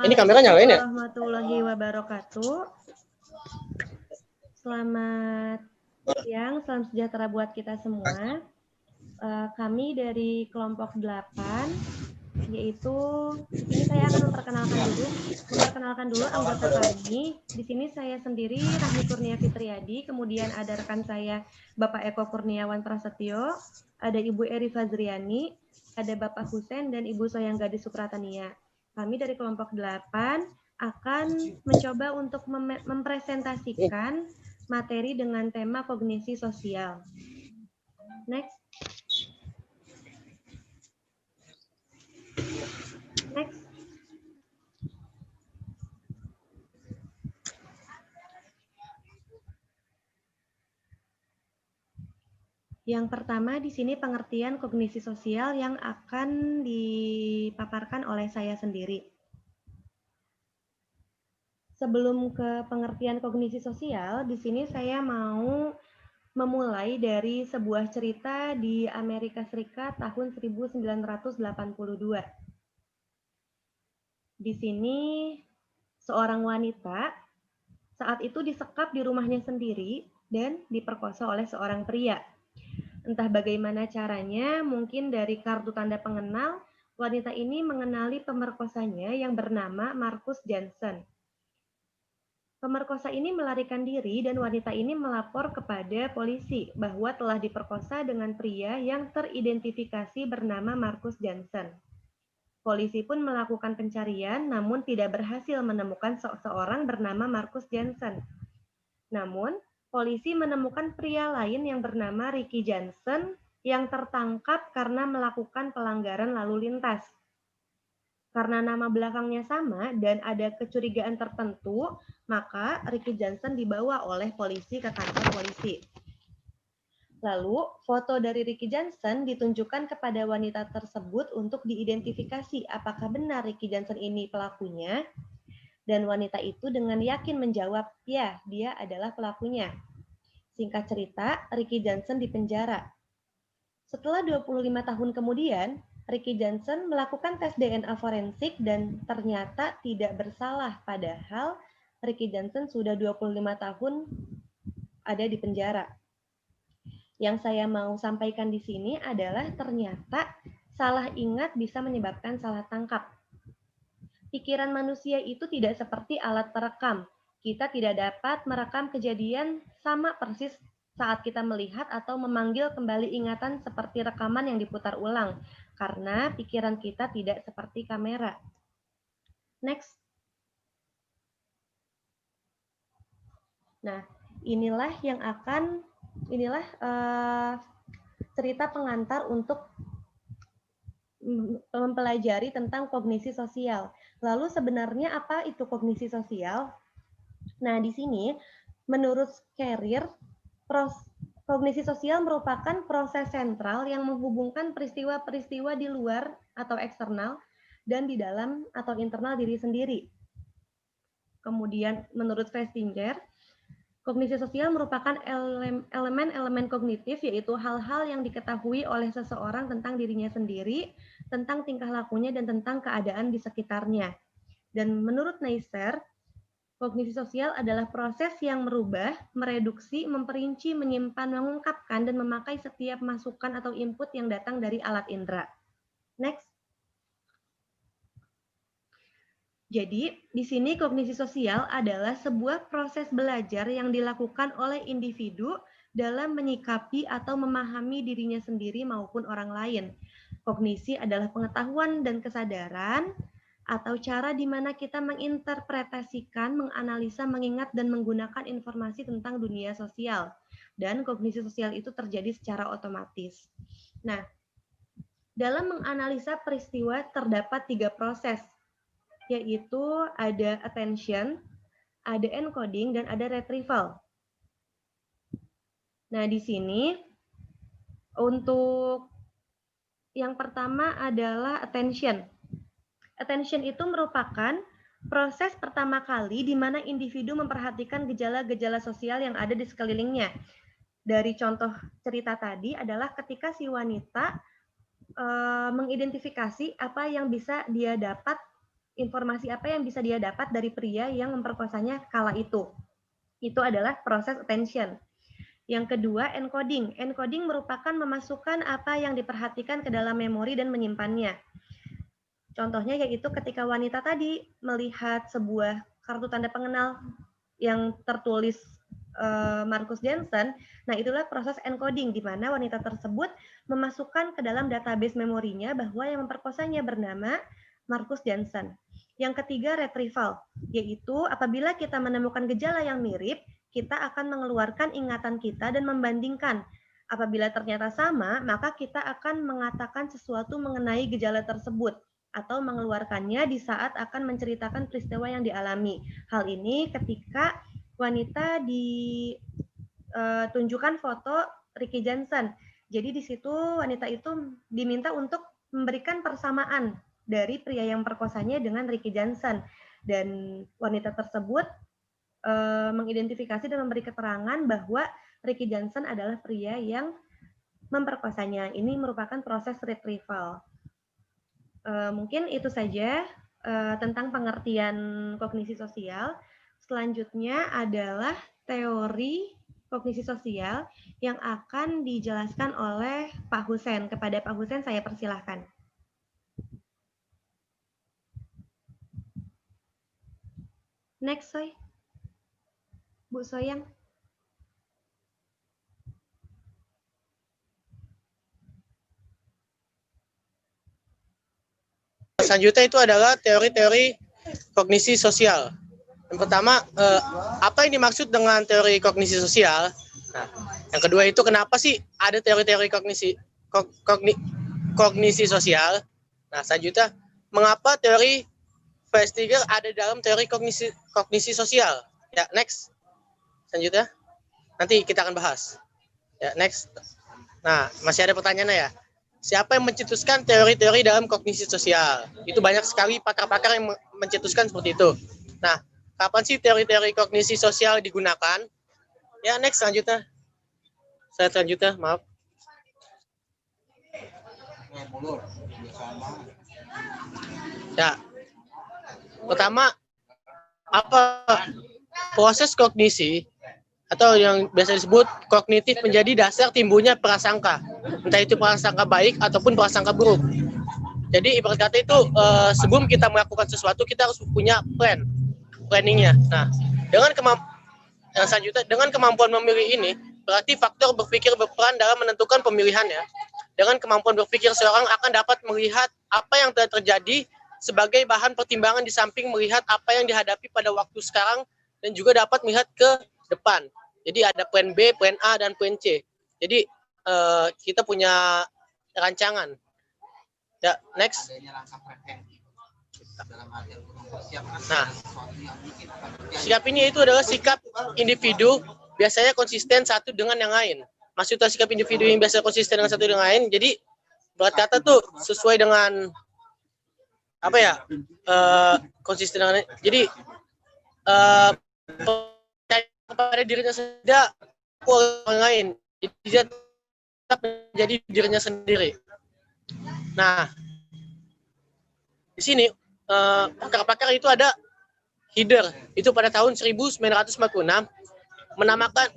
Ini kamera nyalain ya? Warahmatullahi wabarakatuh. Selamat siang, salam sejahtera buat kita semua. Kami dari kelompok 8, yaitu di sini saya akan memperkenalkan dulu anggota kami. Di sini saya sendiri Rahmi Kurnia Fitriadi, kemudian ada rekan saya Bapak Eko Kurniawan Prasetyo, ada Ibu Eri Fazriani, ada Bapak Husen dan Ibu Soyang Gadis Supratania. Kami dari kelompok 8 akan mencoba untuk mempresentasikan materi dengan tema kognisi sosial. Next. Yang pertama di sini pengertian kognisi sosial yang akan dipaparkan oleh saya sendiri. Sebelum ke pengertian kognisi sosial, di sini saya mau memulai dari sebuah cerita di Amerika Serikat tahun 1982. Di sini seorang wanita saat itu disekap di rumahnya sendiri dan diperkosa oleh seorang pria. Entah bagaimana caranya, mungkin dari kartu tanda pengenal, wanita ini mengenali pemerkosanya yang bernama Marcus Johnson. Pemerkosa ini melarikan diri dan wanita ini melapor kepada polisi bahwa telah diperkosa dengan pria yang teridentifikasi bernama Marcus Johnson. Polisi pun melakukan pencarian namun tidak berhasil menemukan seseorang bernama Marcus Johnson. Namun, polisi menemukan pria lain yang bernama Ricky Johnson yang tertangkap karena melakukan pelanggaran lalu lintas. Karena nama belakangnya sama dan ada kecurigaan tertentu, maka Ricky Johnson dibawa oleh polisi ke kantor polisi. Lalu, foto dari Ricky Johnson ditunjukkan kepada wanita tersebut untuk diidentifikasi apakah benar Ricky Johnson ini pelakunya. Dan wanita itu dengan yakin menjawab, ya, dia adalah pelakunya. Singkat cerita, Ricky Johnson dipenjara. Setelah 25 tahun kemudian, Ricky Johnson melakukan tes DNA forensik dan ternyata tidak bersalah, padahal Ricky Johnson sudah 25 tahun ada di penjara. Yang saya mau sampaikan di sini adalah ternyata salah ingat bisa menyebabkan salah tangkap. Pikiran manusia itu tidak seperti alat perekam. Kita tidak dapat merekam kejadian sama persis saat kita melihat atau memanggil kembali ingatan seperti rekaman yang diputar ulang, karena pikiran kita tidak seperti kamera. Next. Nah, inilah cerita pengantar untuk mempelajari tentang kognisi sosial. Lalu sebenarnya apa itu kognisi sosial? Nah, di sini menurut Carrier, kognisi sosial merupakan proses sentral yang menghubungkan peristiwa-peristiwa di luar atau eksternal dan di dalam atau internal diri sendiri. Kemudian menurut Festinger, kognisi sosial merupakan elemen-elemen kognitif, yaitu hal-hal yang diketahui oleh seseorang tentang dirinya sendiri, tentang tingkah lakunya, dan tentang keadaan di sekitarnya. Dan menurut Neisser, kognisi sosial adalah proses yang merubah, mereduksi, memperinci, menyimpan, mengungkapkan, dan memakai setiap masukan atau input yang datang dari alat indera. Next. Jadi, di sini kognisi sosial adalah sebuah proses belajar yang dilakukan oleh individu dalam menyikapi atau memahami dirinya sendiri maupun orang lain. Kognisi adalah pengetahuan dan kesadaran atau cara di mana kita menginterpretasikan, menganalisa, mengingat, dan menggunakan informasi tentang dunia sosial. Dan kognisi sosial itu terjadi secara otomatis. Nah, dalam menganalisa peristiwa terdapat 3 proses, yaitu ada attention, ada encoding, dan ada retrieval. Nah, di sini untuk yang pertama adalah attention. Attention itu merupakan proses pertama kali di mana individu memperhatikan gejala-gejala sosial yang ada di sekelilingnya. Dari contoh cerita tadi adalah ketika si wanita mengidentifikasi apa yang bisa dia dapat informasi apa yang bisa dia dapat dari pria yang memperkosanya kala itu. Itu adalah proses attention. Yang kedua, encoding. Encoding merupakan memasukkan apa yang diperhatikan ke dalam memori dan menyimpannya. Contohnya yaitu ketika wanita tadi melihat sebuah kartu tanda pengenal yang tertulis Marcus Jansen, nah itulah proses encoding di mana wanita tersebut memasukkan ke dalam database memorinya bahwa yang memperkosanya bernama Marcus Jansen. Yang ketiga, retrieval, yaitu apabila kita menemukan gejala yang mirip, kita akan mengeluarkan ingatan kita dan membandingkan. Apabila ternyata sama, maka kita akan mengatakan sesuatu mengenai gejala tersebut atau mengeluarkannya di saat akan menceritakan peristiwa yang dialami. Hal ini ketika wanita ditunjukkan foto Ricky Johnson. Jadi di situ wanita itu diminta untuk memberikan persamaan dari pria yang perkosanya dengan Ricky Johnson. Dan wanita tersebut mengidentifikasi dan memberi keterangan bahwa Ricky Johnson adalah pria yang memperkosanya. Ini merupakan proses retrieval. Mungkin itu saja tentang pengertian kognisi sosial. Selanjutnya adalah teori kognisi sosial yang akan dijelaskan oleh Pak Husen. Kepada Pak Husen saya persilahkan. Next, Soy. Bu Soyang. Selanjutnya itu adalah teori-teori kognisi sosial. Yang pertama, apa yang dimaksud dengan teori kognisi sosial? Nah, yang kedua itu kenapa sih ada teori-teori kognisi sosial? Nah, selanjutnya, mengapa teori Festiger ada dalam teori kognisi sosial? Ya, next. Selanjutnya, nanti kita akan bahas. Ya, next. Nah, masih ada pertanyaannya ya? Siapa yang mencetuskan teori-teori dalam kognisi sosial? Itu banyak sekali pakar-pakar yang mencetuskan seperti itu. Nah, kapan sih teori-teori kognisi sosial digunakan? Ya, next selanjutnya. Saya selanjutnya, maaf. Ya. Pertama, apa proses kognisi atau yang biasa disebut kognitif menjadi dasar timbulnya prasangka. Entah itu prasangka baik ataupun prasangka buruk. Jadi ibarat kata itu sebelum kita melakukan sesuatu kita harus punya planningnya. Nah, yang selanjutnya dengan kemampuan memilih ini berarti faktor berpikir berperan dalam menentukan pemilihannya. Dengan kemampuan berpikir seorang akan dapat melihat apa yang telah terjadi sebagai bahan pertimbangan di samping melihat apa yang dihadapi pada waktu sekarang dan juga dapat melihat ke depan. Jadi ada plan B, plan A, dan plan C. Jadi kita punya rancangan. Ya, next. Nah, sikap ini itu adalah sikap individu biasanya konsisten satu dengan yang lain. Maksudnya sikap individu yang biasa konsisten dengan satu dengan lain. Jadi buat kata tuh sesuai dengan apa ya konsisten dengan. Jadi kepada dirinya sendiri orang lain. Jadi dia tetap menjadi dirinya sendiri. Nah, di sini pakar-pakar itu ada Heider itu pada tahun 1946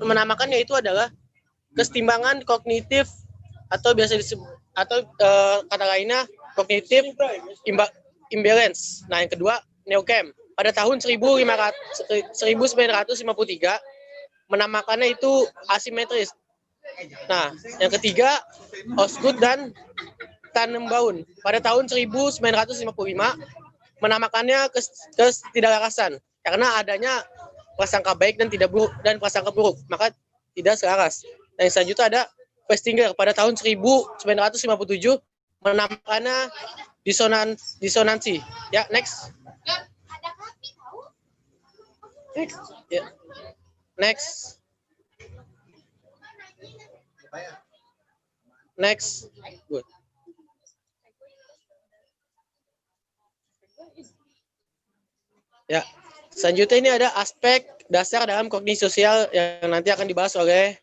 menamakannya itu adalah kesetimbangan kognitif atau biasa disebut atau kata lainnya kognitif imbalance. Nah, yang kedua Newcomb pada tahun 1953 menamakannya itu asimetris. Nah, yang ketiga Osgood dan Tannenbaum pada tahun 1955 menamakannya ketidaklarasan karena adanya prasangka baik dan tidak buruk dan prasangka buruk maka tidak selaras. Dan yang selanjutnya ada Festinger pada tahun 1957 menamakannya disonansi. Ya, next. Ya. Next. Next. Good. Ya, selanjutnya ini ada aspek dasar dalam kognisi sosial yang nanti akan dibahas oleh,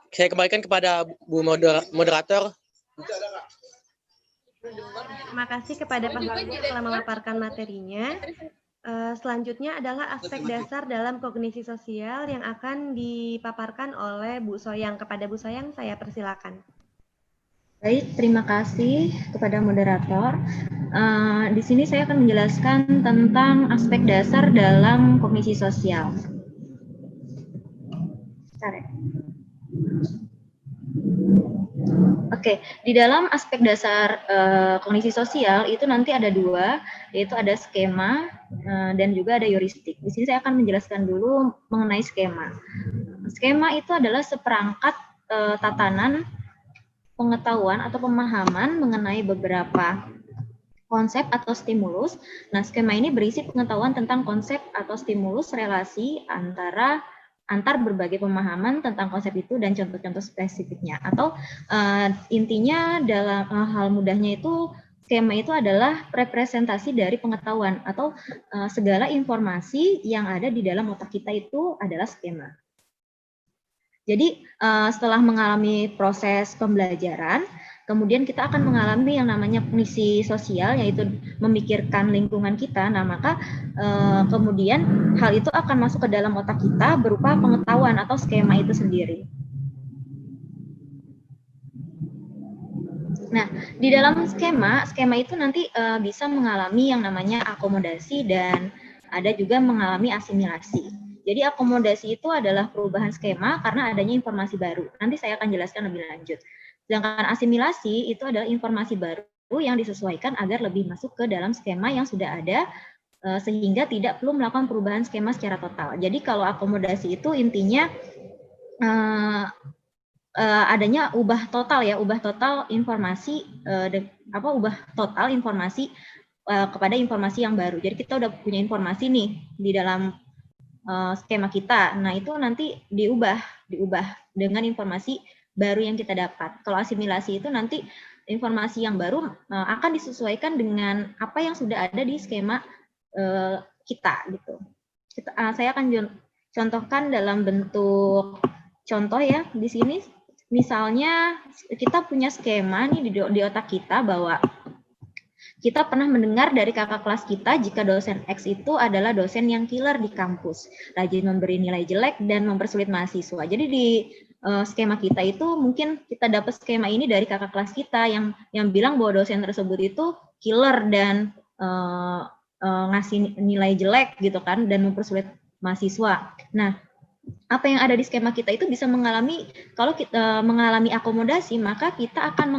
saya kembalikan kepada Bu Moderator. Terima kasih kepada Pak Fauzan telah memaparkan materinya. Selanjutnya adalah aspek dasar dalam kognisi sosial yang akan dipaparkan oleh Bu Soyang. Kepada Bu Soyang, saya persilakan. Baik, terima kasih kepada moderator. Di sini saya akan menjelaskan tentang aspek dasar dalam kognisi sosial. Oke, di dalam aspek dasar kognisi sosial itu nanti ada dua, yaitu ada skema dan juga ada heuristik. Di sini saya akan menjelaskan dulu mengenai skema. Skema itu adalah seperangkat tatanan pengetahuan atau pemahaman mengenai beberapa konsep atau stimulus. Nah, skema ini berisi pengetahuan tentang konsep atau stimulus, relasi antar berbagai pemahaman tentang konsep itu dan contoh-contoh spesifiknya. Atau intinya dalam hal mudahnya itu skema itu adalah representasi dari pengetahuan atau segala informasi yang ada di dalam otak kita itu adalah skema. Jadi setelah mengalami proses pembelajaran, kemudian kita akan mengalami yang namanya kognisi sosial, yaitu memikirkan lingkungan kita. Nah, maka kemudian hal itu akan masuk ke dalam otak kita berupa pengetahuan atau skema itu sendiri. Nah, di dalam skema itu nanti bisa mengalami yang namanya akomodasi dan ada juga mengalami asimilasi. Jadi akomodasi itu adalah perubahan skema karena adanya informasi baru. Nanti saya akan jelaskan lebih lanjut. Sedangkan asimilasi itu adalah informasi baru yang disesuaikan agar lebih masuk ke dalam skema yang sudah ada sehingga tidak perlu melakukan perubahan skema secara total. Jadi kalau akomodasi itu intinya adanya ubah total informasi kepada informasi yang baru. Jadi kita udah punya informasi nih di dalam skema kita. Nah, itu nanti diubah dengan informasi baru yang kita dapat. Kalau asimilasi itu nanti informasi yang baru akan disesuaikan dengan apa yang sudah ada di skema kita gitu. Saya akan contohkan dalam bentuk contoh ya di sini. Misalnya kita punya skema nih di otak kita bahwa kita pernah mendengar dari kakak kelas kita jika dosen X itu adalah dosen yang killer di kampus, rajin memberi nilai jelek dan mempersulit mahasiswa. Jadi di skema kita itu mungkin kita dapat skema ini dari kakak kelas kita yang bilang bahwa dosen tersebut itu killer dan ngasih nilai jelek gitu kan dan mempersulit mahasiswa. Nah, apa yang ada di skema kita itu bisa mengalami, kalau kita mengalami akomodasi, maka kita akan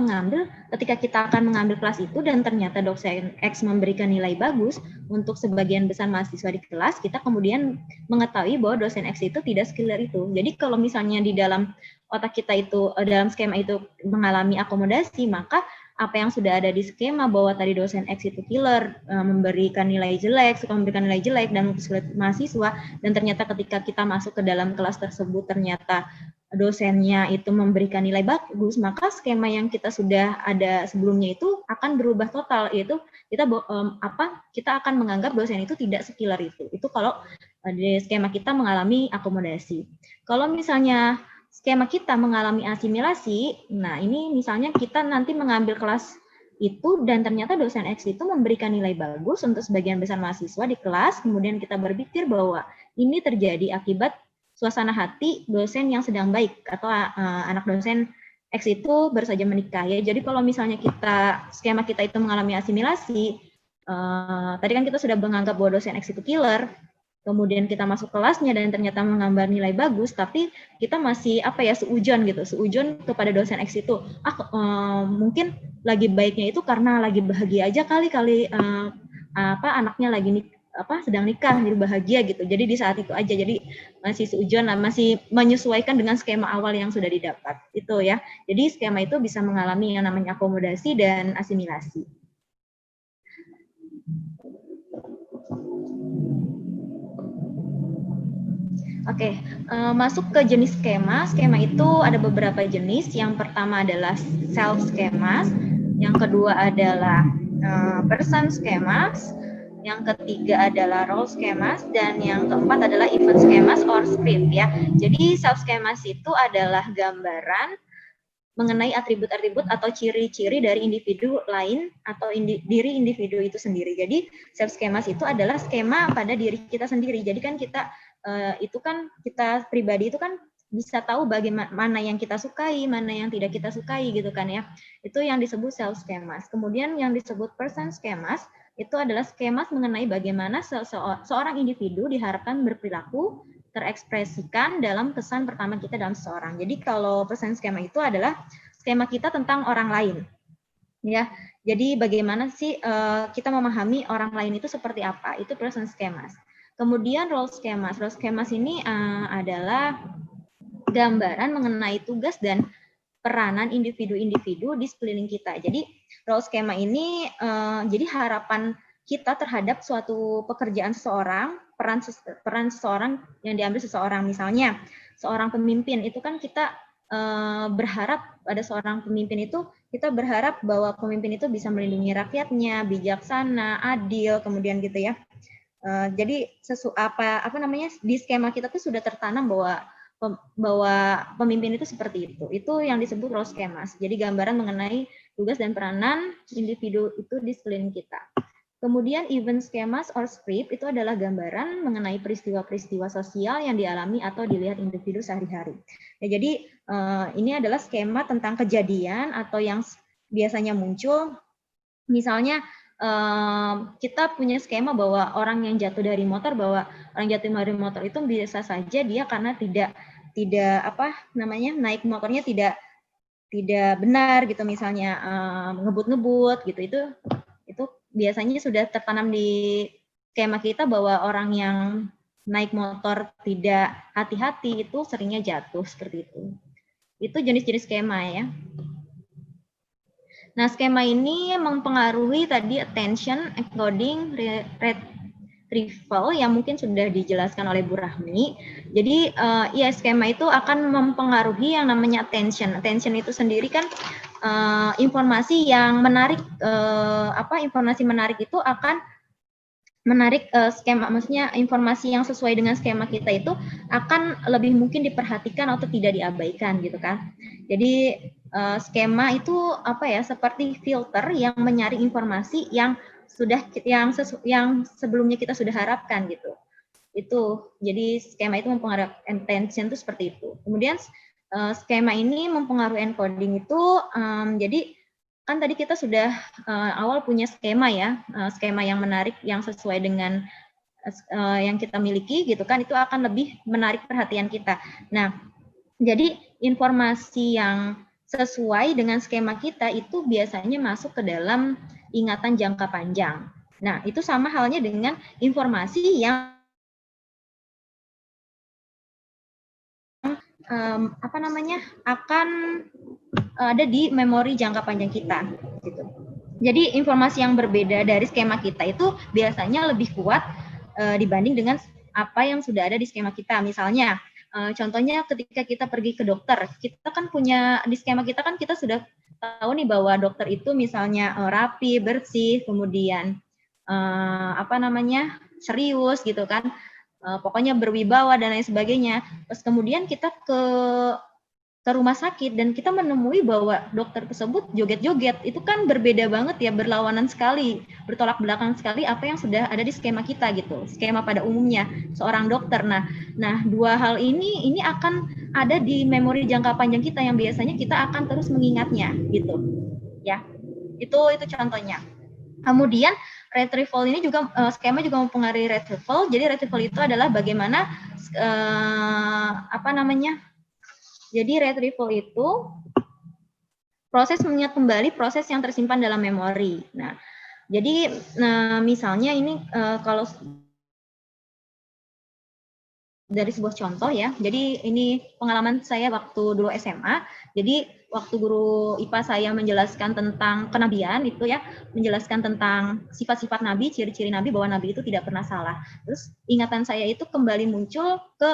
ketika kita akan mengambil kelas itu dan ternyata dosen X memberikan nilai bagus untuk sebagian besar mahasiswa di kelas, kita kemudian mengetahui bahwa dosen X itu tidak sekiller itu. Jadi kalau misalnya di dalam otak kita itu, dalam skema itu mengalami akomodasi, maka apa yang sudah ada di skema bahwa tadi dosen X itu killer, memberikan nilai jelek, suka memberikan nilai jelek dan mempersulit mahasiswa, dan ternyata ketika kita masuk ke dalam kelas tersebut ternyata dosennya itu memberikan nilai bagus, maka skema yang kita sudah ada sebelumnya itu akan berubah total, yaitu kita akan menganggap dosen itu tidak sekiller itu. Itu kalau di skema kita mengalami akomodasi. Kalau misalnya skema kita mengalami asimilasi, nah ini misalnya kita nanti mengambil kelas itu dan ternyata dosen X itu memberikan nilai bagus untuk sebagian besar mahasiswa di kelas, kemudian kita berpikir bahwa ini terjadi akibat suasana hati dosen yang sedang baik atau anak dosen X itu baru saja menikah ya. Jadi kalau misalnya skema kita itu mengalami asimilasi, tadi kan kita sudah menganggap bahwa dosen X itu killer, kemudian kita masuk kelasnya dan ternyata menggambar nilai bagus, tapi kita masih seujon kepada dosen X itu. Mungkin lagi baiknya itu karena lagi bahagia aja kali anaknya lagi sedang nikah jadi bahagia gitu. Jadi di saat itu aja, jadi masih seujon, masih menyesuaikan dengan skema awal yang sudah didapat itu ya. Jadi skema itu bisa mengalami yang namanya akomodasi dan asimilasi. Oke, masuk ke jenis skema. Skema itu ada beberapa jenis. Yang pertama adalah self schemas, yang kedua adalah person schemas, yang ketiga adalah role schemas, dan yang keempat adalah event schemas or script ya. Jadi self schemas itu adalah gambaran mengenai atribut-atribut atau ciri-ciri dari individu lain atau diri individu itu sendiri. Jadi self schemas itu adalah skema pada diri kita sendiri. Jadi kan kita kita pribadi itu kan bisa tahu bagaimana mana yang kita sukai, mana yang tidak kita sukai gitu kan ya. Itu yang disebut self schemas. Kemudian yang disebut person schemas itu adalah schemas mengenai bagaimana seorang individu diharapkan berperilaku terekspresikan dalam kesan pertama kita dalam seseorang. Jadi kalau person schema itu adalah skema kita tentang orang lain. Ya. Jadi bagaimana sih kita memahami orang lain itu seperti apa? Itu person schemas. Kemudian role schemas. Role schemas ini adalah gambaran mengenai tugas dan peranan individu-individu di sekeliling kita. Jadi role schema ini jadi harapan kita terhadap suatu pekerjaan seseorang, peran seseorang yang diambil seseorang. Misalnya seorang pemimpin itu kan kita berharap pada seorang pemimpin itu kita berharap bahwa pemimpin itu bisa melindungi rakyatnya, bijaksana, adil, kemudian gitu ya. Jadi di skema kita tuh sudah tertanam bahwa pemimpin itu seperti itu. Itu yang disebut role schemas. Jadi gambaran mengenai tugas dan peranan individu itu di sekeliling kita. Kemudian event schemas or script itu adalah gambaran mengenai peristiwa-peristiwa sosial yang dialami atau dilihat individu sehari-hari. Ya, jadi ini adalah skema tentang kejadian atau yang biasanya muncul. Misalnya kita punya skema bahwa orang yang jatuh dari motor, itu biasa saja dia karena tidak naik motornya tidak benar gitu, misalnya ngebut gitu. Itu biasanya sudah tertanam di skema kita bahwa orang yang naik motor tidak hati-hati itu seringnya jatuh seperti itu. Itu jenis-jenis skema ya. Nah, skema ini mempengaruhi tadi attention, encoding, retrieval yang mungkin sudah dijelaskan oleh Bu Rahmi. Jadi, skema itu akan mempengaruhi yang namanya attention. Attention itu sendiri kan informasi yang menarik, informasi menarik itu akan menarik skema, maksudnya informasi yang sesuai dengan skema kita itu akan lebih mungkin diperhatikan atau tidak diabaikan gitu kan. Jadi skema itu seperti filter yang menyaring informasi yang sebelumnya kita sudah harapkan gitu. Itu jadi skema itu mempengaruhi attention itu seperti itu. Kemudian skema ini mempengaruhi encoding itu jadi kan tadi kita sudah awal punya skema ya, skema yang menarik yang sesuai dengan yang kita miliki gitu kan, itu akan lebih menarik perhatian kita. Nah, jadi informasi yang sesuai dengan skema kita itu biasanya masuk ke dalam ingatan jangka panjang. Nah, itu sama halnya dengan informasi yang akan ada di memori jangka panjang kita gitu. Jadi informasi yang berbeda dari skema kita itu biasanya lebih kuat dibanding dengan apa yang sudah ada di skema kita. Misalnya contohnya ketika kita pergi ke dokter, kita kan punya di skema kita kan kita sudah tahu nih bahwa dokter itu misalnya rapi, bersih, kemudian serius gitu kan. Pokoknya berwibawa dan lain sebagainya. Terus kemudian kita ke rumah sakit dan kita menemui bahwa dokter tersebut joget-joget, itu kan berbeda banget ya, berlawanan sekali, bertolak belakang sekali apa yang sudah ada di skema kita gitu, skema pada umumnya seorang dokter. Nah dua hal ini akan ada di memori jangka panjang kita yang biasanya kita akan terus mengingatnya gitu ya. Itu contohnya. Kemudian retrieval ini juga skema juga mempengaruhi retrieval. Jadi retrieval itu adalah bagaimana jadi retrieval itu proses mengingat kembali proses yang tersimpan dalam memori. Nah, jadi misalnya ini kalau dari sebuah contoh ya. Jadi ini pengalaman saya waktu dulu SMA. Jadi waktu guru IPA saya menjelaskan tentang kenabian itu ya, menjelaskan tentang sifat-sifat Nabi, ciri-ciri Nabi, bahwa Nabi itu tidak pernah salah. Terus ingatan saya itu kembali muncul ke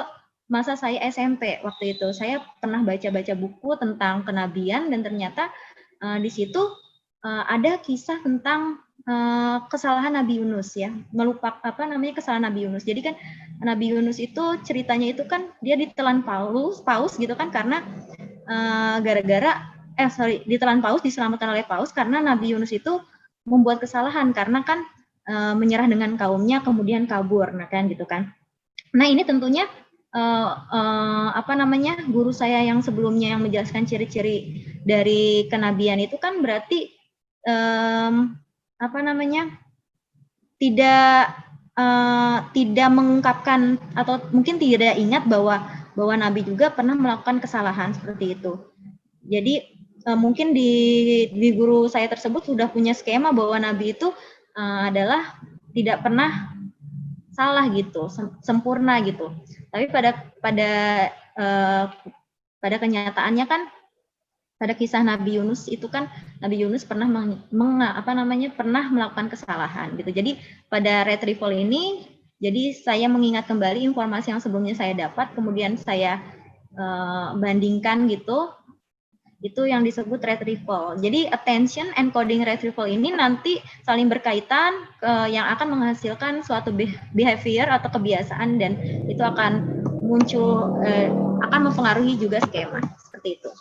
masa saya SMP waktu itu. Saya pernah baca-baca buku tentang kenabian dan ternyata di situ ada kisah tentang kesalahan Nabi Yunus ya, kesalahan Nabi Yunus. Jadi kan Nabi Yunus itu ceritanya itu kan dia ditelan paus gitu kan, karena gara-gara ditelan paus, diselamatkan oleh paus karena Nabi Yunus itu membuat kesalahan karena kan menyerah dengan kaumnya kemudian kabur, nah kan gitu kan. Nah ini tentunya guru saya yang sebelumnya yang menjelaskan ciri-ciri dari kenabian itu kan berarti tidak mengungkapkan atau mungkin tidak ingat bahwa Nabi juga pernah melakukan kesalahan seperti itu. Jadi mungkin di guru saya tersebut sudah punya skema bahwa Nabi itu adalah tidak pernah salah gitu, sempurna gitu. Tapi pada kenyataannya kan pada kisah Nabi Yunus itu kan Nabi Yunus pernah pernah melakukan kesalahan gitu. Jadi pada retrieval ini jadi saya mengingat kembali informasi yang sebelumnya saya dapat, kemudian saya bandingkan gitu. Itu yang disebut retrieval. Jadi attention encoding retrieval ini nanti saling berkaitan yang akan menghasilkan suatu behavior atau kebiasaan dan itu akan muncul akan mempengaruhi juga skema seperti itu.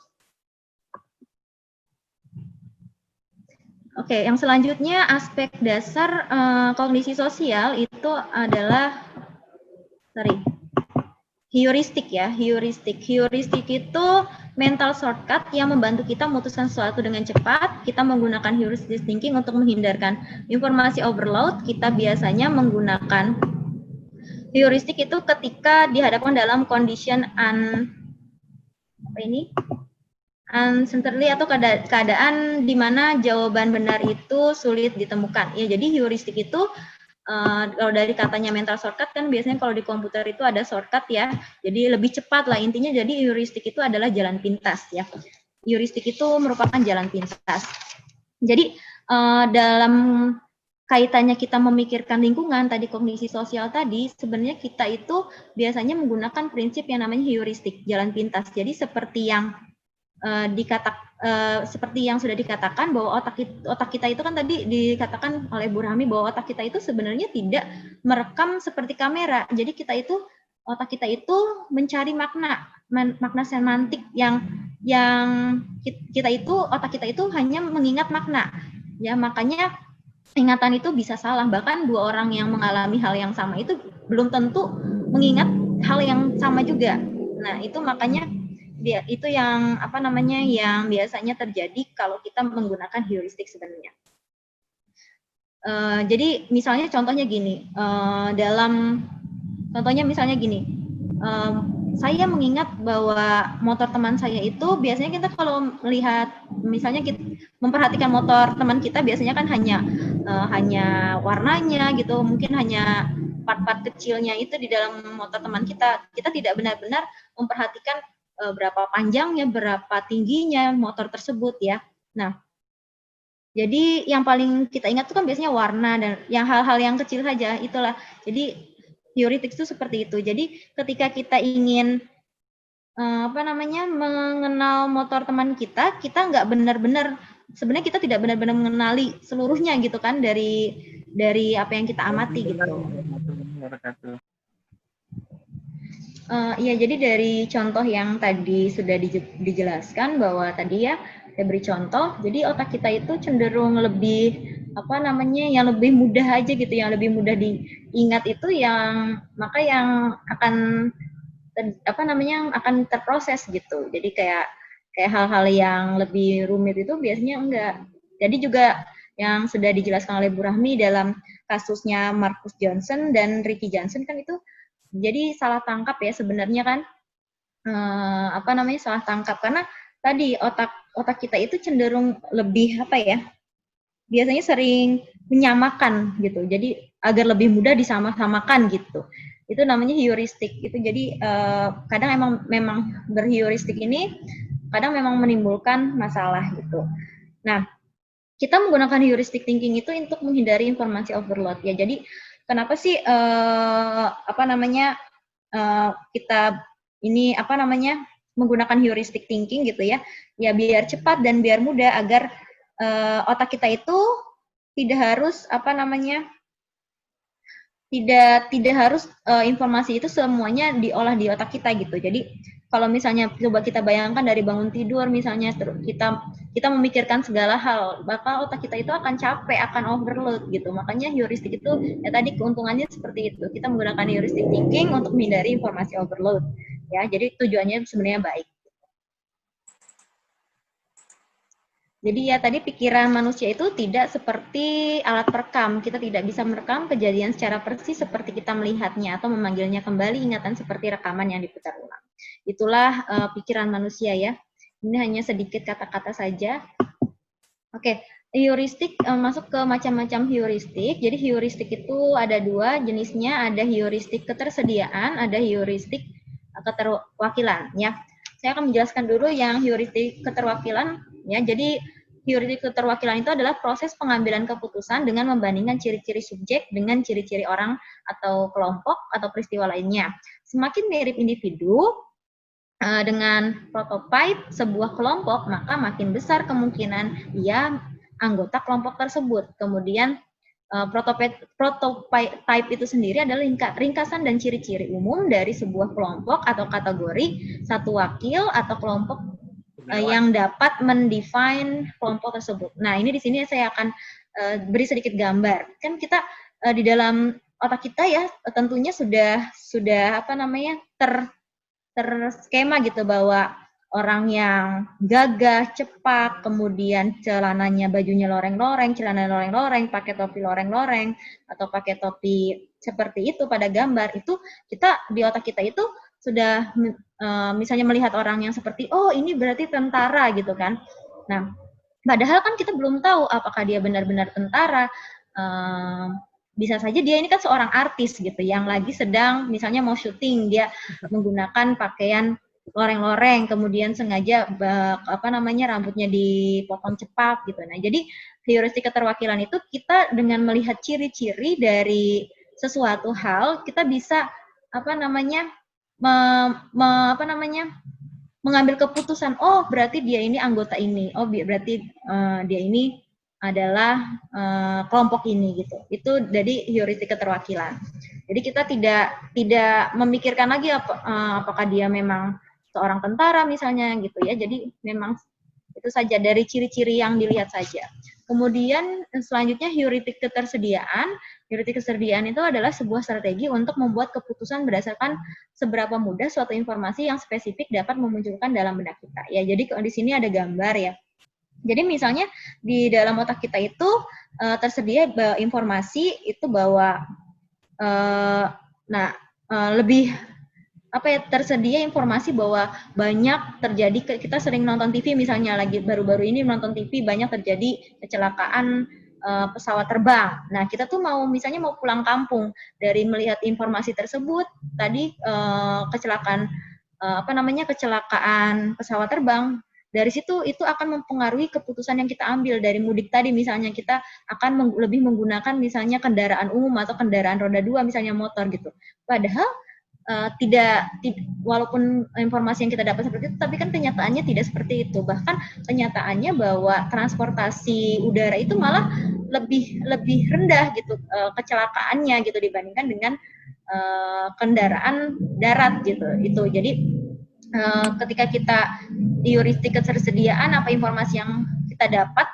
Oke, yang selanjutnya aspek dasar kognisi sosial itu adalah heuristik ya, heuristik. Heuristik itu mental shortcut yang membantu kita memutuskan sesuatu dengan cepat. Kita menggunakan heuristic thinking untuk menghindarkan informasi overload. Kita biasanya menggunakan heuristik itu ketika dihadapkan dalam condition uncertainty atau keadaan di mana jawaban benar itu sulit ditemukan. Ya, jadi heuristik itu kalau dari katanya mental shortcut kan biasanya kalau di komputer itu ada shortcut ya, jadi lebih cepat lah intinya. Jadi heuristik itu adalah jalan pintas ya. Heuristik itu merupakan jalan pintas. Jadi dalam kaitannya kita memikirkan lingkungan tadi, kognisi sosial tadi, sebenarnya kita itu biasanya menggunakan prinsip yang namanya heuristik, jalan pintas. Jadi seperti yang seperti yang sudah dikatakan bahwa otak kita itu kan tadi dikatakan oleh Bu Rahmi bahwa otak kita itu sebenarnya tidak merekam seperti kamera. Jadi otak kita itu mencari makna semantik yang otak kita itu hanya mengingat makna. Ya, makanya ingatan itu bisa salah. Bahkan dua orang yang mengalami hal yang sama itu belum tentu mengingat hal yang sama juga. Nah, itu makanya itu yang yang biasanya terjadi kalau kita menggunakan heuristik sebenarnya. Jadi misalnya contohnya gini, saya mengingat bahwa motor teman saya itu biasanya kita kalau melihat misalnya kita memperhatikan motor teman kita biasanya kan hanya warnanya gitu, mungkin hanya part-part kecilnya itu di dalam motor teman kita tidak benar-benar memperhatikan berapa panjangnya, berapa tingginya motor tersebut ya. Nah, jadi yang paling kita ingat itu kan biasanya warna dan yang hal-hal yang kecil saja itulah. Jadi heuristik itu seperti itu. Jadi ketika kita ingin mengenal motor teman kita nggak benar-benar, sebenarnya kita tidak benar-benar mengenali seluruhnya gitu kan dari apa yang kita amati gitu. Iya, jadi dari contoh yang tadi sudah dijelaskan bahwa tadi ya saya beri contoh, jadi otak kita itu cenderung lebih yang lebih mudah aja gitu, yang lebih mudah diingat itu yang akan akan terproses gitu. Jadi kayak hal-hal yang lebih rumit itu biasanya enggak. Jadi juga yang sudah dijelaskan oleh Bu Rahmi dalam kasusnya Marcus Johnson dan Ricky Johnson kan itu jadi salah tangkap ya sebenarnya kan, salah tangkap karena tadi otak kita itu cenderung lebih biasanya sering menyamakan gitu, jadi agar lebih mudah disama-samakan gitu. Itu namanya heuristik. Itu jadi kadang memang berheuristik ini kadang memang menimbulkan masalah gitu. Nah, kita menggunakan heuristic thinking itu untuk menghindari informasi overload ya. Jadi kenapa sih kita ini menggunakan heuristic thinking gitu ya? Ya biar cepat dan biar mudah agar otak kita itu tidak harus tidak harus informasi itu semuanya diolah di otak kita gitu. Jadi kalau misalnya coba kita bayangkan dari bangun tidur misalnya kita memikirkan segala hal, bakal otak kita itu akan capek, akan overload gitu. Makanya heuristik itu ya tadi keuntungannya seperti itu. Kita menggunakan heuristic thinking untuk menghindari informasi overload. Ya, jadi tujuannya sebenarnya baik. Jadi ya tadi pikiran manusia itu tidak seperti alat perekam. Kita tidak bisa merekam kejadian secara persis seperti kita melihatnya atau memanggilnya kembali ingatan seperti rekaman yang diputar ulang. Itulah pikiran manusia ya. Ini hanya sedikit kata-kata saja. Oke, heuristik masuk ke macam-macam heuristik. Jadi heuristik itu ada dua jenisnya, ada heuristik ketersediaan, ada heuristik keterwakilan ya. Saya akan menjelaskan dulu yang heuristik keterwakilan ya. Jadi heuristik keterwakilan itu adalah proses pengambilan keputusan dengan membandingkan ciri-ciri subjek dengan ciri-ciri orang atau kelompok atau peristiwa lainnya. Semakin mirip individu dengan prototipe sebuah kelompok, maka makin besar kemungkinan ia anggota kelompok tersebut. Kemudian prototipe itu sendiri adalah ringkasan dan ciri-ciri umum dari sebuah kelompok atau kategori, satu wakil atau kelompok yang dapat mendefine kelompok tersebut. Nah, ini di sini saya akan beri sedikit gambar. Kan kita di dalam otak kita ya tentunya sudah apa namanya terskema gitu bahwa orang yang gagah, cepat, kemudian celananya bajunya loreng-loreng, celana loreng-loreng, pakai topi loreng-loreng, atau pakai topi seperti itu pada gambar, itu kita di otak kita itu sudah misalnya melihat orang yang seperti, oh ini berarti tentara gitu kan. Nah, padahal kan kita belum tahu apakah dia benar-benar tentara, bisa saja dia ini kan seorang artis gitu yang lagi sedang misalnya mau syuting, dia menggunakan pakaian loreng-loreng, kemudian sengaja apa namanya rambutnya dipotong cepat gitu. Nah, jadi heuristik keterwakilan itu kita dengan melihat ciri-ciri dari sesuatu hal, kita bisa apa namanya mengambil keputusan, oh berarti dia ini anggota ini, oh berarti dia ini adalah kelompok ini gitu. Itu jadi heuristik keterwakilan. Jadi kita tidak memikirkan lagi apakah dia memang seorang tentara misalnya gitu ya. Jadi memang itu saja dari ciri-ciri yang dilihat saja. Kemudian selanjutnya heuristik ketersediaan. Heuristik ketersediaan itu adalah sebuah strategi untuk membuat keputusan berdasarkan seberapa mudah suatu informasi yang spesifik dapat memunculkan dalam benak kita. Ya, jadi di sini ada gambar ya. Jadi misalnya di dalam otak kita itu tersedia informasi itu bahwa lebih tersedia informasi bahwa banyak terjadi, kita sering nonton TV misalnya lagi baru-baru ini nonton TV banyak terjadi kecelakaan pesawat terbang. Nah, kita tuh misalnya mau pulang kampung dari melihat informasi tersebut tadi kecelakaan pesawat terbang. Dari situ itu akan mempengaruhi keputusan yang kita ambil dari mudik tadi, misalnya kita akan lebih menggunakan misalnya kendaraan umum atau kendaraan roda 2 misalnya motor gitu. Padahal walaupun informasi yang kita dapat seperti itu, tapi kan kenyataannya tidak seperti itu. Bahkan kenyataannya bahwa transportasi udara itu malah lebih rendah gitu kecelakaannya gitu dibandingkan dengan kendaraan darat gitu. Itu jadi ketika kita heuristik ketersediaan, apa informasi yang kita dapat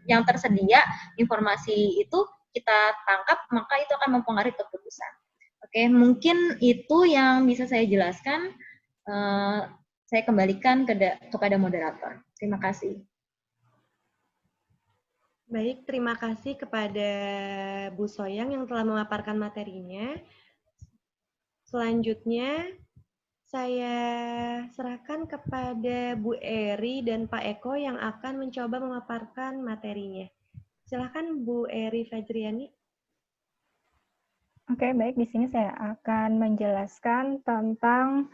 yang tersedia, informasi itu kita tangkap, maka itu akan mempengaruhi keputusan. Oke, mungkin itu yang bisa saya jelaskan. Saya kembalikan kepada moderator. Terima kasih. Baik, terima kasih kepada Bu Soyang yang telah memaparkan materinya. Selanjutnya, saya serahkan kepada Bu Eri dan Pak Eko yang akan mencoba memaparkan materinya. Silakan Bu Eri Fajriani. Oke, baik. Di sini saya akan menjelaskan tentang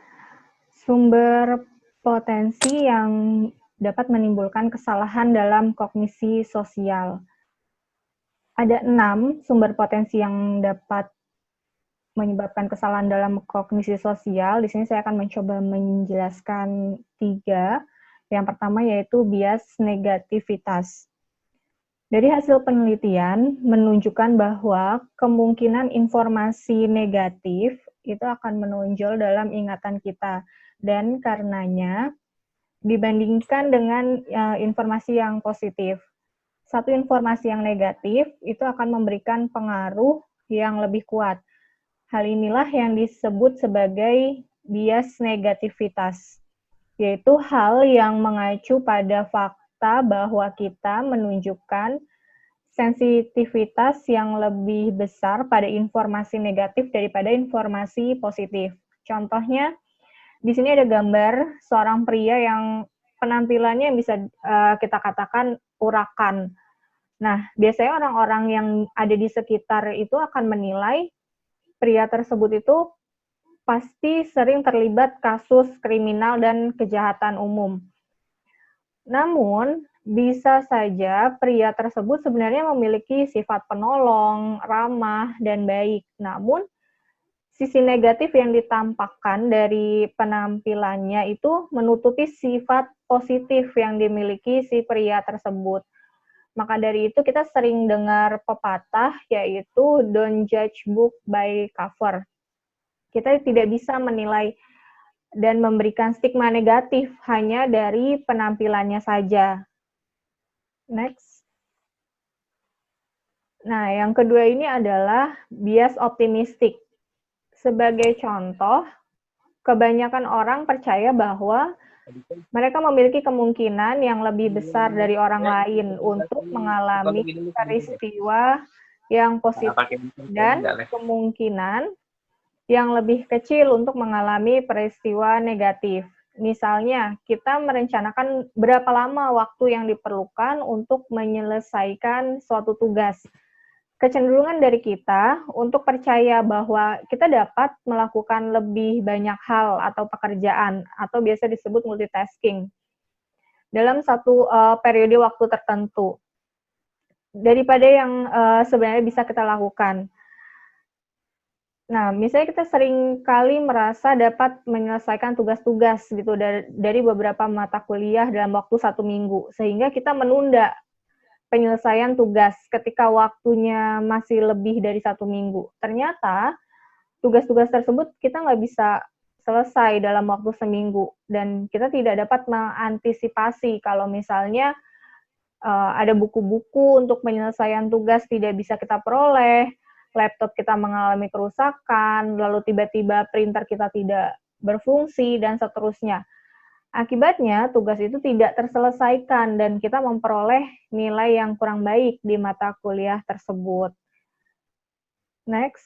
sumber potensi yang dapat menimbulkan kesalahan dalam kognisi sosial. Ada 6 sumber potensi yang dapat menyebabkan kesalahan dalam kognisi sosial. Di sini saya akan mencoba menjelaskan 3. Yang pertama yaitu bias negativitas. Dari hasil penelitian menunjukkan bahwa kemungkinan informasi negatif itu akan menonjol dalam ingatan kita, dan karenanya dibandingkan dengan informasi yang positif. Satu informasi yang negatif itu akan memberikan pengaruh yang lebih kuat. Hal inilah yang disebut sebagai bias negativitas, yaitu hal yang mengacu pada fakta bahwa kita menunjukkan sensitivitas yang lebih besar pada informasi negatif daripada informasi positif. Contohnya, di sini ada gambar seorang pria yang penampilannya bisa kita katakan urakan. Nah, biasanya orang-orang yang ada di sekitar itu akan menilai pria tersebut itu pasti sering terlibat kasus kriminal dan kejahatan umum. Namun, bisa saja pria tersebut sebenarnya memiliki sifat penolong, ramah, dan baik. Namun, sisi negatif yang ditampakkan dari penampilannya itu menutupi sifat positif yang dimiliki si pria tersebut. Maka dari itu kita sering dengar pepatah, yaitu don't judge book by cover. Kita tidak bisa menilai dan memberikan stigma negatif hanya dari penampilannya saja. Next. Nah, yang kedua ini adalah bias optimistik. Sebagai contoh, kebanyakan orang percaya bahwa mereka memiliki kemungkinan yang lebih besar dari orang lain untuk mengalami peristiwa yang positif dan kemungkinan yang lebih kecil untuk mengalami peristiwa negatif. Misalnya, kita merencanakan berapa lama waktu yang diperlukan untuk menyelesaikan suatu tugas. Kecenderungan dari kita untuk percaya bahwa kita dapat melakukan lebih banyak hal atau pekerjaan, atau biasa disebut multitasking, dalam satu periode waktu tertentu, daripada yang sebenarnya bisa kita lakukan. Nah, misalnya kita sering kali merasa dapat menyelesaikan tugas-tugas gitu dari beberapa mata kuliah dalam waktu 1 minggu, sehingga kita menunda penyelesaian tugas ketika waktunya masih lebih dari 1 minggu. Ternyata, tugas-tugas tersebut kita nggak bisa selesai dalam waktu seminggu, dan kita tidak dapat mengantisipasi kalau misalnya ada buku-buku untuk penyelesaian tugas tidak bisa kita peroleh, laptop kita mengalami kerusakan, lalu tiba-tiba printer kita tidak berfungsi, dan seterusnya. Akibatnya, tugas itu tidak terselesaikan dan kita memperoleh nilai yang kurang baik di mata kuliah tersebut. Next.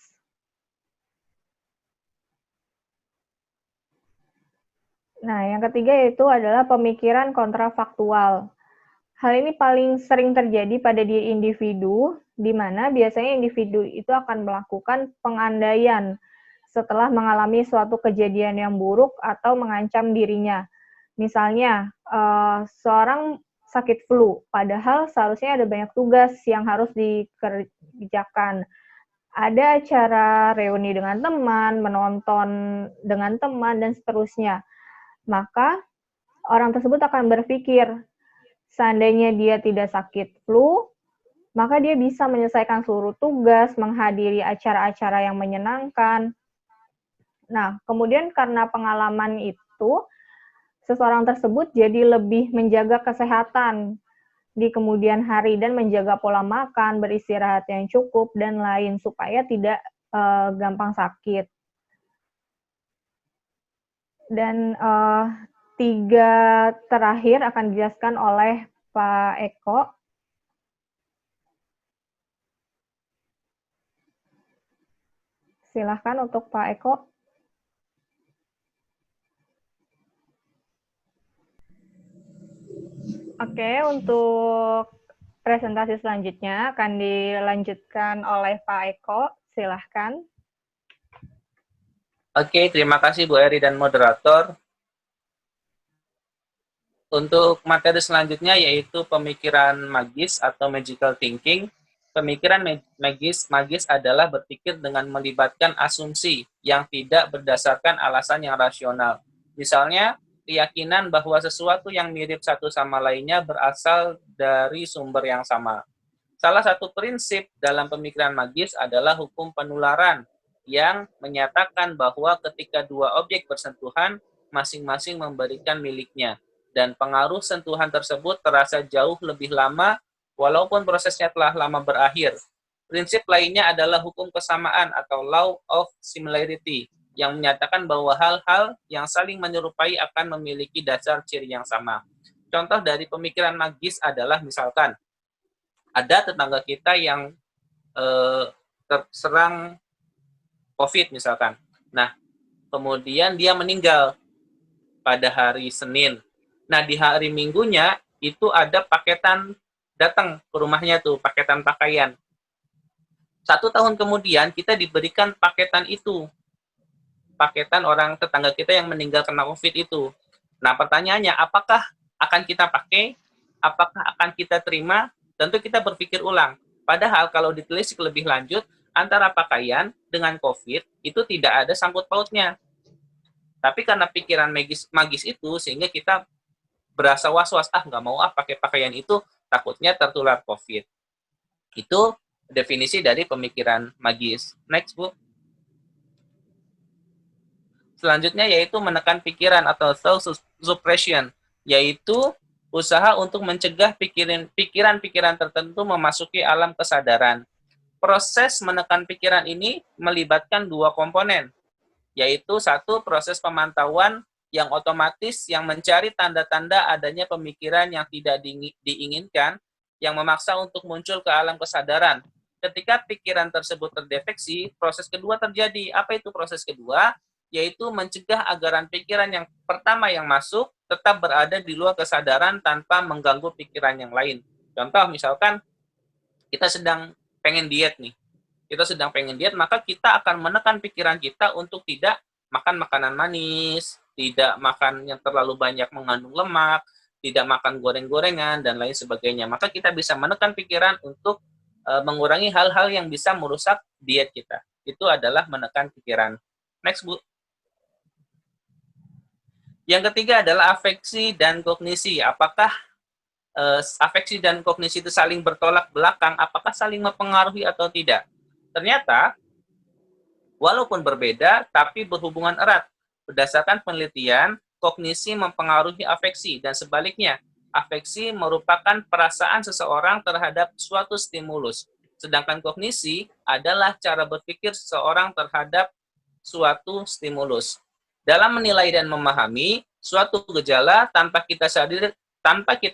Nah, yang ketiga yaitu adalah pemikiran kontrafaktual. Hal ini paling sering terjadi pada diri individu, di mana biasanya individu itu akan melakukan pengandaian setelah mengalami suatu kejadian yang buruk atau mengancam dirinya. Misalnya, seorang sakit flu, padahal seharusnya ada banyak tugas yang harus dikerjakan. Ada acara reuni dengan teman, menonton dengan teman, dan seterusnya. Maka, orang tersebut akan berpikir, seandainya dia tidak sakit flu, maka dia bisa menyelesaikan seluruh tugas, menghadiri acara-acara yang menyenangkan. Nah, kemudian karena pengalaman itu, seseorang tersebut jadi lebih menjaga kesehatan di kemudian hari dan menjaga pola makan, beristirahat yang cukup, dan lain, supaya tidak gampang sakit. Dan 3 terakhir akan dijelaskan oleh Pak Eko. Silahkan untuk Pak Eko. Oke, untuk presentasi selanjutnya akan dilanjutkan oleh Pak Eko. Silahkan. Oke, terima kasih Bu Eri dan moderator. Untuk materi selanjutnya yaitu pemikiran magis atau magical thinking. Pemikiran magis adalah berpikir dengan melibatkan asumsi yang tidak berdasarkan alasan yang rasional. Misalnya, keyakinan bahwa sesuatu yang mirip satu sama lainnya berasal dari sumber yang sama. Salah satu prinsip dalam pemikiran magis adalah hukum penularan yang menyatakan bahwa ketika dua objek bersentuhan, masing-masing memberikan miliknya. Dan pengaruh sentuhan tersebut terasa jauh lebih lama walaupun prosesnya telah lama berakhir. Prinsip lainnya adalah hukum kesamaan atau law of similarity yang menyatakan bahwa hal-hal yang saling menyerupai akan memiliki dasar ciri yang sama. Contoh dari pemikiran magis adalah misalkan ada tetangga kita yang terserang COVID misalkan. Nah, kemudian dia meninggal pada hari Senin. Nah, di hari Minggunya itu ada paketan datang ke rumahnya tuh, paketan pakaian. 1 tahun kemudian kita diberikan paketan itu. Paketan orang tetangga kita yang meninggal kena COVID itu. Nah, pertanyaannya, apakah akan kita pakai? Apakah akan kita terima? Tentu kita berpikir ulang. Padahal kalau ditelisik lebih lanjut, antara pakaian dengan COVID itu tidak ada sangkut pautnya. Tapi karena pikiran magis itu, sehingga kita berasa was-was, nggak mau pakai pakaian itu, takutnya tertular COVID. Itu definisi dari pemikiran magis. Next, Bu. Selanjutnya yaitu menekan pikiran atau thought suppression, yaitu usaha untuk mencegah pikiran-pikiran tertentu memasuki alam kesadaran. Proses menekan pikiran ini melibatkan 2 komponen, yaitu 1, proses pemantauan yang otomatis yang mencari tanda-tanda adanya pemikiran yang tidak diinginkan yang memaksa untuk muncul ke alam kesadaran. Ketika pikiran tersebut terdeteksi, proses kedua terjadi. Apa itu proses kedua? Yaitu mencegah agaran pikiran yang pertama yang masuk tetap berada di luar kesadaran tanpa mengganggu pikiran yang lain. Contoh, misalkan kita sedang pengen diet nih. Kita sedang pengen diet, maka kita akan menekan pikiran kita untuk tidak makan makanan manis, tidak makan yang terlalu banyak mengandung lemak, tidak makan goreng-gorengan, dan lain sebagainya. Maka kita bisa menekan pikiran untuk mengurangi hal-hal yang bisa merusak diet kita. Itu adalah menekan pikiran. Next, Bu. Yang ketiga adalah afeksi dan kognisi. Apakah afeksi dan kognisi itu saling bertolak belakang? Apakah saling mempengaruhi atau tidak? Ternyata, walaupun berbeda, tapi berhubungan erat. Berdasarkan penelitian, kognisi mempengaruhi afeksi, dan sebaliknya, afeksi merupakan perasaan seseorang terhadap suatu stimulus. Sedangkan kognisi adalah cara berpikir seseorang terhadap suatu stimulus. Dalam menilai dan memahami suatu gejala tanpa kita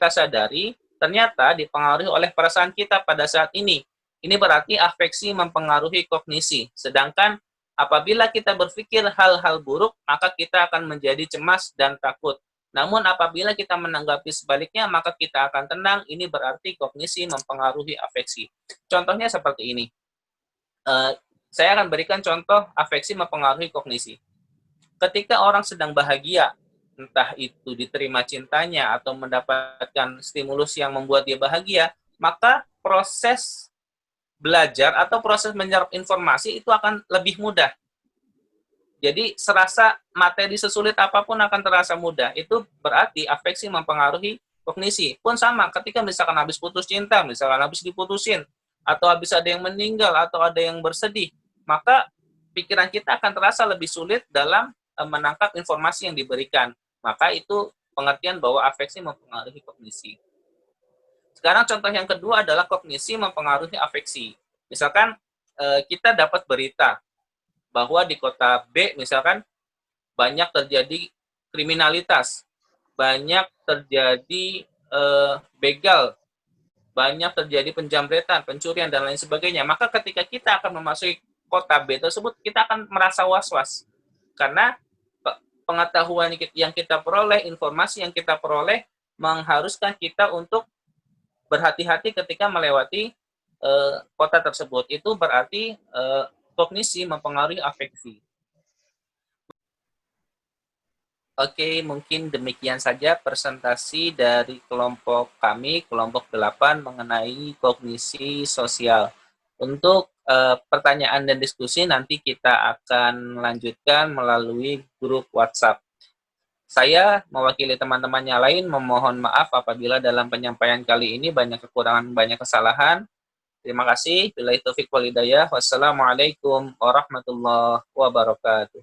sadari, ternyata dipengaruhi oleh perasaan kita pada saat ini. Ini berarti afeksi mempengaruhi kognisi. Sedangkan apabila kita berpikir hal-hal buruk, maka kita akan menjadi cemas dan takut. Namun apabila kita menanggapi sebaliknya, maka kita akan tenang. Ini berarti kognisi mempengaruhi afeksi. Contohnya seperti ini. Saya akan berikan contoh afeksi mempengaruhi kognisi. Ketika orang sedang bahagia, entah itu diterima cintanya atau mendapatkan stimulus yang membuat dia bahagia, maka proses belajar atau proses menyerap informasi itu akan lebih mudah. Jadi serasa materi sesulit apapun akan terasa mudah. Itu berarti afeksi mempengaruhi kognisi. Pun sama, ketika misalkan habis putus cinta, misalkan habis diputusin, atau habis ada yang meninggal, atau ada yang bersedih, maka pikiran kita akan terasa lebih sulit dalam menangkap informasi yang diberikan. Maka itu pengertian bahwa afeksi mempengaruhi kognisi. Sekarang contoh yang kedua adalah kognisi mempengaruhi afeksi. Misalkan kita dapat berita bahwa di kota B misalkan banyak terjadi kriminalitas, banyak terjadi begal, banyak terjadi penjamretan, pencurian, dan lain sebagainya. Maka ketika kita akan memasuki kota B tersebut, kita akan merasa was-was. Karena pengetahuan yang kita peroleh, informasi yang kita peroleh, mengharuskan kita untuk berhati-hati ketika melewati kota tersebut. Itu berarti kognisi mempengaruhi afeksi. Oke, mungkin demikian saja presentasi dari kelompok kami, kelompok 8, mengenai kognisi sosial. Untuk pertanyaan dan diskusi nanti kita akan lanjutkan melalui grup WhatsApp. Saya mewakili teman-teman yang lain memohon maaf apabila dalam penyampaian kali ini banyak kekurangan, banyak kesalahan. Terima kasih. Billahi taufiq wal hidayah. Wassalamualaikum warahmatullahi wabarakatuh.